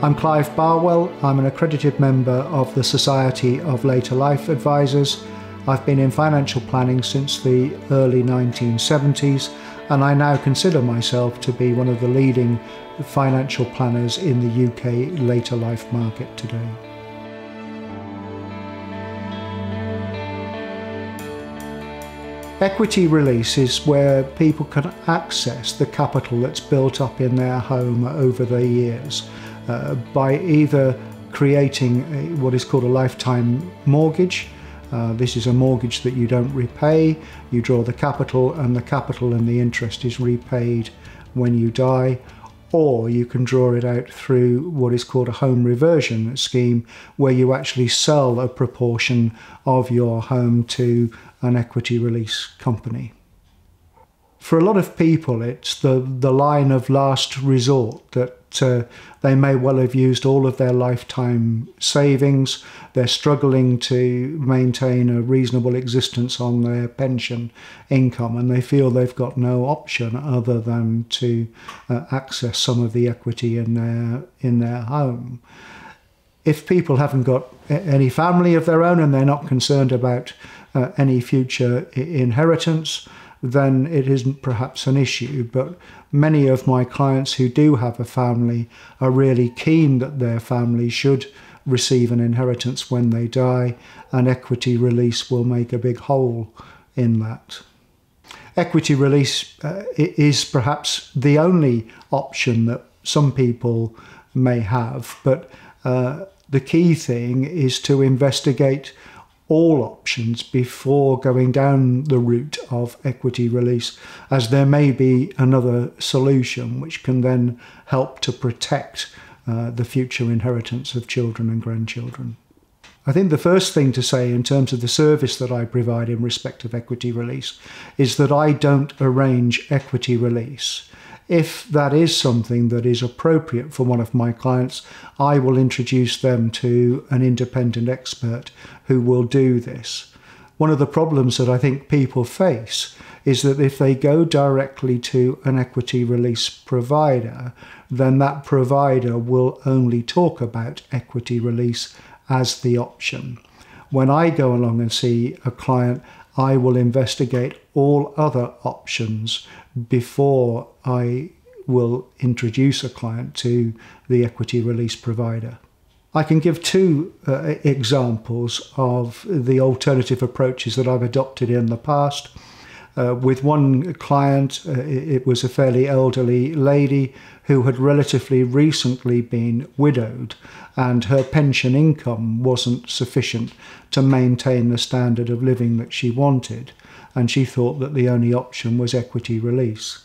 I'm Clive Barwell. I'm an accredited member of the Society of Later Life Advisors. I've been in financial planning since the early 1970s, and I now consider myself to be one of the leading financial planners in the UK later life market today. Equity release is where people can access the capital that's built up in their home over the years by either creating what is called a lifetime mortgage. This is a mortgage that you don't repay. You draw the capital and the interest is repaid when you die. Or you can draw it out through what is called a home reversion scheme, where you actually sell a proportion of your home to an equity release company. For a lot of people, it's the line of last resort that they may well have used all of their lifetime savings. They're struggling to maintain a reasonable existence on their pension income, and they feel they've got no option other than to access some of the equity in their home. If people haven't got any family of their own and they're not concerned about any future inheritance, then it isn't perhaps an issue. But many of my clients who do have a family are really keen that their family should receive an inheritance when they die, and equity release will make a big hole in that. Equity release is perhaps the only option that some people may have, but the key thing is to investigate all options before going down the route of equity release, as there may be another solution which can then help to protect the future inheritance of children and grandchildren. I think the first thing to say in terms of the service that I provide in respect of equity release is that I don't arrange equity release. If that is something that is appropriate for one of my clients, I will introduce them to an independent expert who will do this. One of the problems that I think people face is that if they go directly to an equity release provider, then that provider will only talk about equity release as the option. When I go along and see a client, I will investigate all other options before I will introduce a client to the equity release provider. I can give two examples of the alternative approaches that I've adopted in the past. With one client, it was a fairly elderly lady who had relatively recently been widowed, and her pension income wasn't sufficient to maintain the standard of living that she wanted, and she thought that the only option was equity release.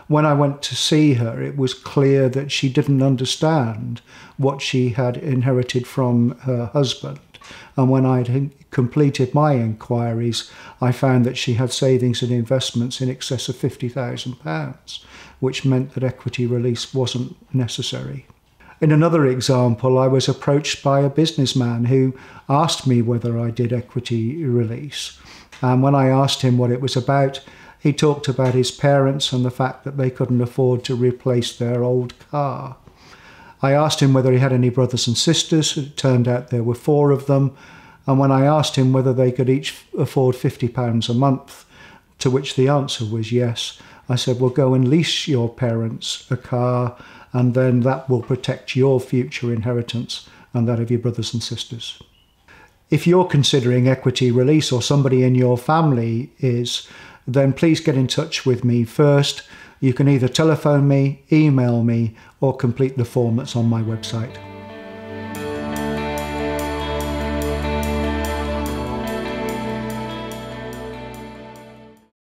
When I went to see her, it was clear that she didn't understand what she had inherited from her husband. And when I'd completed my inquiries, I found that she had savings and investments in excess of £50,000, which meant that equity release wasn't necessary. In another example, I was approached by a businessman who asked me whether I did equity release. And when I asked him what it was about, he talked about his parents and the fact that they couldn't afford to replace their old car. I asked him whether he had any brothers and sisters. It turned out there were 4 of them. And when I asked him whether they could each afford £50 a month, to which the answer was yes, I said, well, go and lease your parents a car, and then that will protect your future inheritance and that of your brothers and sisters. If you're considering equity release, or somebody in your family is, then please get in touch with me first. You can either telephone me, email me, or complete the form that's on my website.